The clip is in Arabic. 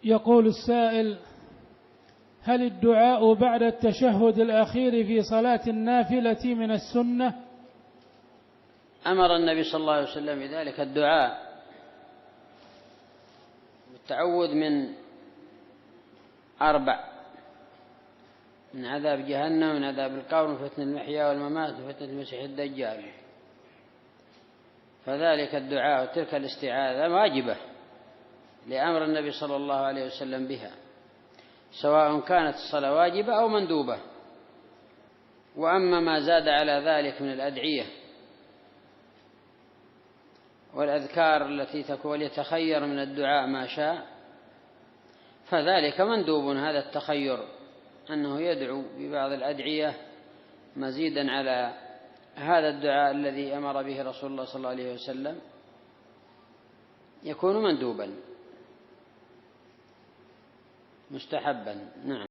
يقول السائل: هل الدعاء بعد التشهد الأخير في صلاة النافلة من السنة؟ أمر النبي صلى الله عليه وسلم بذلك، الدعاء والتعوذ من 4: من عذاب جهنم، ومن عذاب القبر، وفتنة المحيا والممات، وفتنة المسيح الدجال. فذلك الدعاء وتلك الاستعاذة واجبة لأمر النبي صلى الله عليه وسلم بها، سواء كانت الصلاة واجبة أو مندوبة. وأما ما زاد على ذلك من الأدعية والأذكار التي تكون يتخير من الدعاء ما شاء، فذلك مندوب. هذا التخير أنه يدعو ببعض الأدعية مزيدا على هذا الدعاء الذي أمر به رسول الله صلى الله عليه وسلم يكون مندوبا مستحبا. نعم.